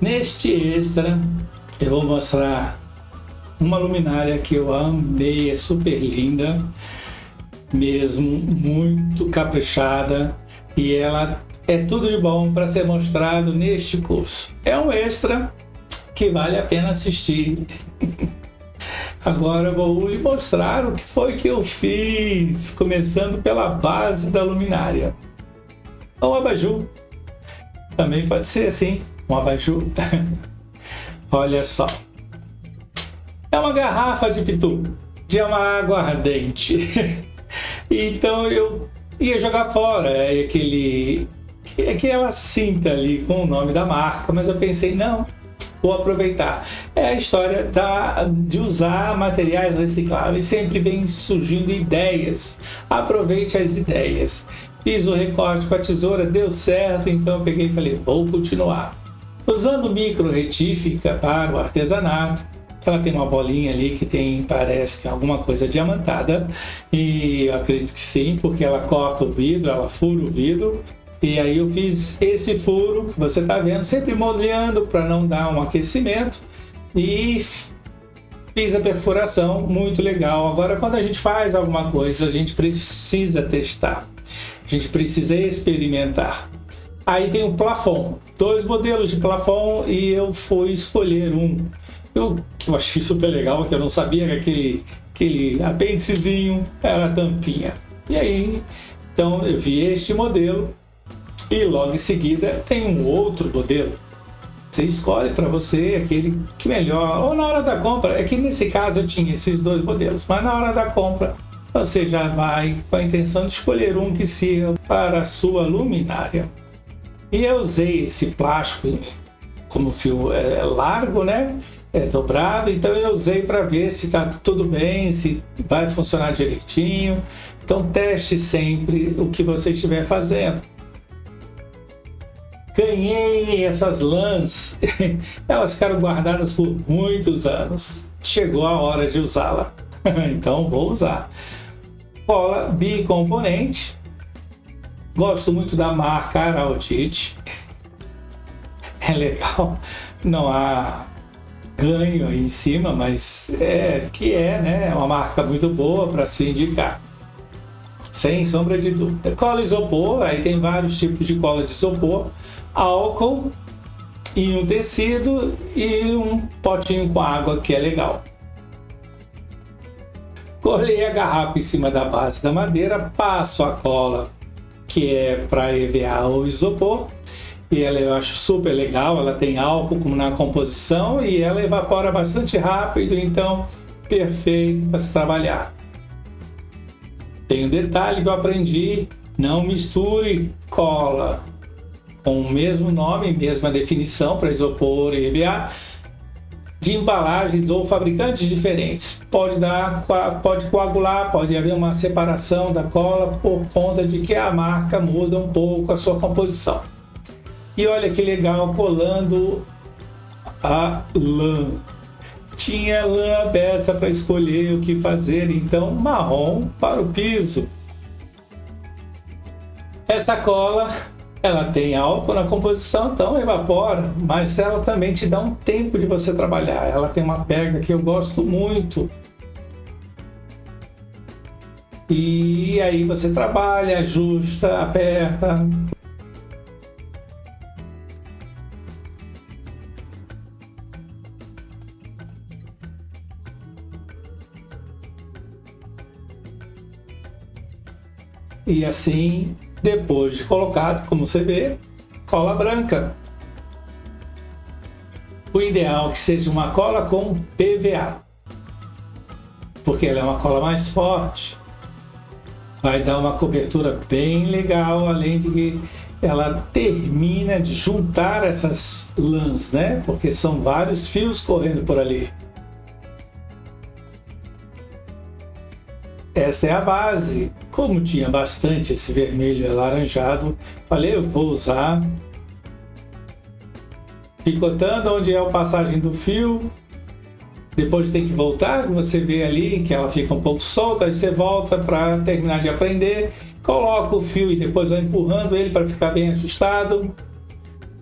Neste extra, eu vou mostrar uma luminária que eu amei, é super linda, mesmo muito caprichada, e ela é tudo de bom para ser mostrado neste curso. É um extra que vale a pena assistir. Agora eu vou lhe mostrar o que foi que eu fiz, começando pela base da luminária. O abajur. Também pode ser assim, um abajur. Olha só. É uma garrafa de pitu, de uma água ardente. Então eu ia jogar fora aquela cinta ali com o nome da marca, mas eu pensei, não, vou aproveitar. É a história de usar materiais recicláveis, sempre vem surgindo ideias. Aproveite as ideias. Fiz o recorte com a tesoura, deu certo, então eu peguei e falei, vou continuar. Usando micro retífica para o artesanato, ela tem uma bolinha ali que parece que é alguma coisa diamantada, e eu acredito que sim, porque ela corta o vidro, ela fura o vidro. E aí eu fiz esse furo que você está vendo, sempre moldeando para não dar um aquecimento, e fiz a perfuração, muito legal. Agora, quando a gente faz alguma coisa, a gente precisa testar, a gente precisa experimentar. Aí tem o plafond, 2 modelos de plafond, e eu fui escolher um que eu achei super legal, que eu não sabia que aquele apêndicezinho era a tampinha. E aí, então eu vi este modelo, e logo em seguida tem um outro modelo. Você escolhe para você aquele que melhor, ou na hora da compra. É que nesse caso eu tinha esses 2 modelos, mas na hora da compra você já vai com a intenção de escolher um que sirva para a sua luminária. E eu usei esse plástico, como o fio é largo, né? É dobrado, então eu usei para ver se está tudo bem, se vai funcionar direitinho. Então teste sempre o que você estiver fazendo. Ganhei essas lãs, elas ficaram guardadas por muitos anos. Chegou a hora de usá-la, então vou usar. Cola bicomponente, gosto muito da marca Araldite, é legal, não há ganho aí em cima, mas né? É uma marca muito boa para se indicar, sem sombra de dúvida. Cola isopor, aí tem vários tipos de cola de isopor, álcool e um tecido e um potinho com água, que é legal. Colei a garrafa em cima da base da madeira, passo a cola, que é para EVA ou isopor, e ela eu acho super legal, ela tem álcool como na composição e ela evapora bastante rápido, então perfeito para se trabalhar. Tem um detalhe que eu aprendi, não misture cola com o mesmo nome, mesma definição para isopor e EVA, de embalagens ou fabricantes diferentes. Pode coagular, pode haver uma separação da cola por conta de que a marca muda um pouco a sua composição. E olha que legal, colando a lã. Tinha lã aberta para escolher o que fazer, então marrom para o piso. Essa cola, ela tem álcool na composição, então evapora, mas ela também te dá um tempo de você trabalhar. Ela tem uma pega que eu gosto muito. E aí você trabalha, ajusta, aperta. E assim, depois de colocado, como você vê, cola branca. O ideal é que seja uma cola com PVA, porque ela é uma cola mais forte. Vai dar uma cobertura bem legal, além de que ela termina de juntar essas lãs, né? Porque são vários fios correndo por ali. Esta é a base. Como tinha bastante esse vermelho alaranjado, falei, eu vou usar. Picotando onde é a passagem do fio. Depois tem que voltar, você vê ali que ela fica um pouco solta, aí você volta para terminar de aprender, coloca o fio e depois vai empurrando ele para ficar bem ajustado.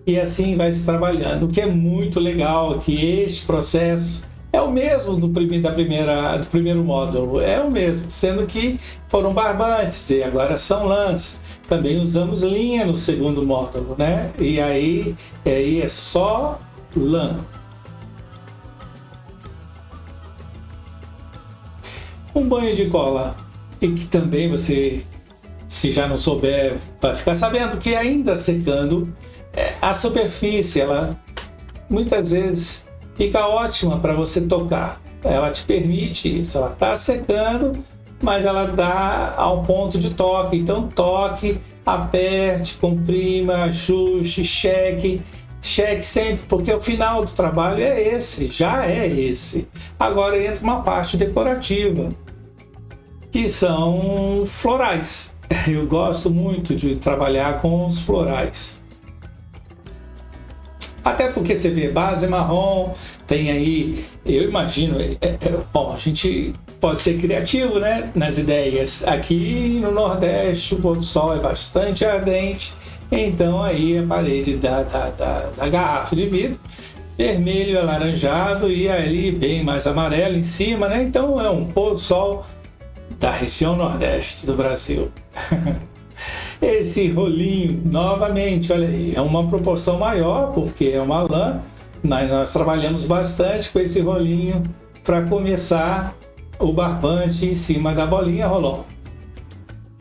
e assim vai se trabalhando. O que é muito legal é que este processo é o mesmo do primeiro módulo, é o mesmo, sendo que foram barbantes e agora são lãs. Também usamos linha no segundo módulo, né? E aí é só lã. Um banho de cola, e que também você, se já não souber, vai ficar sabendo que ainda secando, a superfície, ela muitas vezes fica ótima para você tocar. Ela te permite isso, ela está secando, mas ela dá ao ponto de toque. Então toque, aperte, comprima, ajuste, cheque sempre, porque o final do trabalho é esse, já é esse. Agora entra uma parte decorativa, que são florais. Eu gosto muito de trabalhar com os florais. Até porque você vê base marrom, tem aí, eu imagino, bom, a gente pode ser criativo, né, nas ideias. Aqui no Nordeste o pôr do sol é bastante ardente, então aí a parede da garrafa de vidro, vermelho, alaranjado e ali bem mais amarelo em cima, né? Então é um pôr do sol da região Nordeste do Brasil. Esse rolinho, novamente, olha aí, é uma proporção maior, porque é uma lã, mas nós trabalhamos bastante com esse rolinho para começar o barbante em cima da bolinha rolon.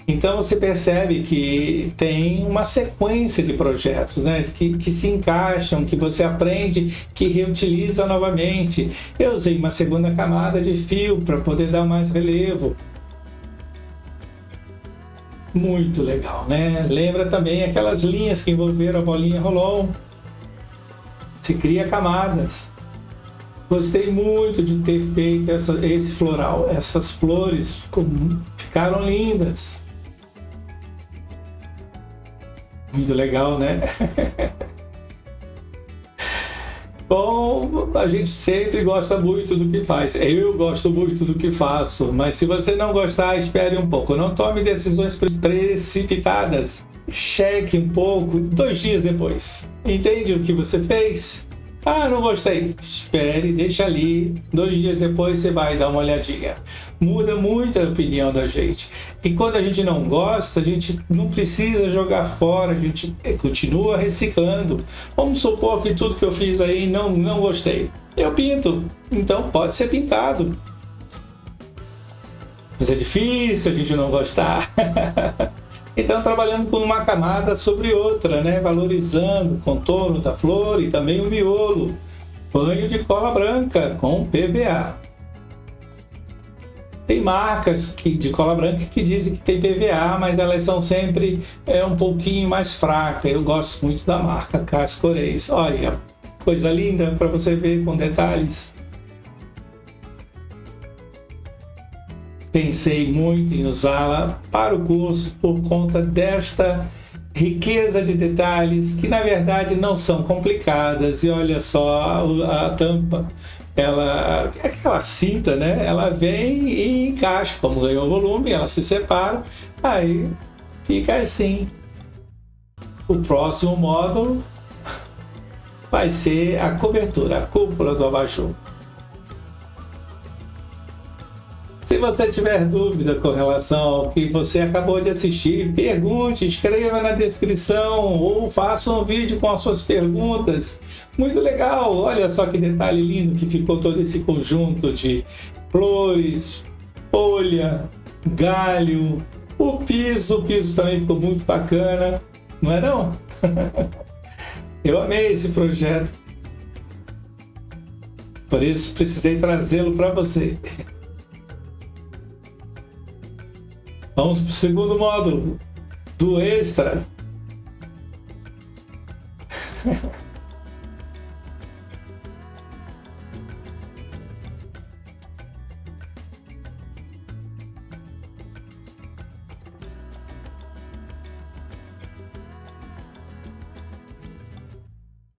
Então você percebe que tem uma sequência de projetos, né, que se encaixam, que você aprende, que reutiliza novamente. Eu usei uma segunda camada de fio para poder dar mais relevo. Muito legal, né? Lembra também aquelas linhas que envolveram a bolinha rolon. Se cria camadas. Gostei muito de ter feito esse floral. Essas flores ficaram lindas. Muito legal, né? Bom, a gente sempre gosta muito do que faz. Eu gosto muito do que faço, mas se você não gostar, espere um pouco. Não tome decisões precipitadas. Cheque um pouco 2 dias depois. Entende o que você fez? Ah, não gostei. Espere, deixa ali. 2 dias depois você vai dar uma olhadinha. Muda muito a opinião da gente. E quando a gente não gosta, a gente não precisa jogar fora, a gente continua reciclando. Vamos supor que tudo que eu fiz aí não gostei. Eu pinto, então pode ser pintado. Mas é difícil a gente não gostar. Então, trabalhando com uma camada sobre outra, né? Valorizando o contorno da flor e também o miolo. Banho de cola branca com PVA. Tem marcas de cola branca que dizem que tem PVA, mas elas são sempre um pouquinho mais fracas. Eu gosto muito da marca Cascoreis. Olha, coisa linda para você ver com detalhes. Pensei muito em usá-la para o curso por conta desta riqueza de detalhes que na verdade não são complicadas. E olha só a tampa, aquela cinta, né? Ela vem e encaixa, como ganhou volume, ela se separa, aí fica assim. O próximo módulo vai ser a cobertura, a cúpula do abajur. Se você tiver dúvida com relação ao que você acabou de assistir, pergunte, escreva na descrição ou faça um vídeo com as suas perguntas. Muito legal! Olha só que detalhe lindo que ficou todo esse conjunto de flores, folha, galho, o piso também ficou muito bacana, não é não? Eu amei esse projeto, por isso precisei trazê-lo para você. Vamos para o segundo módulo do extra.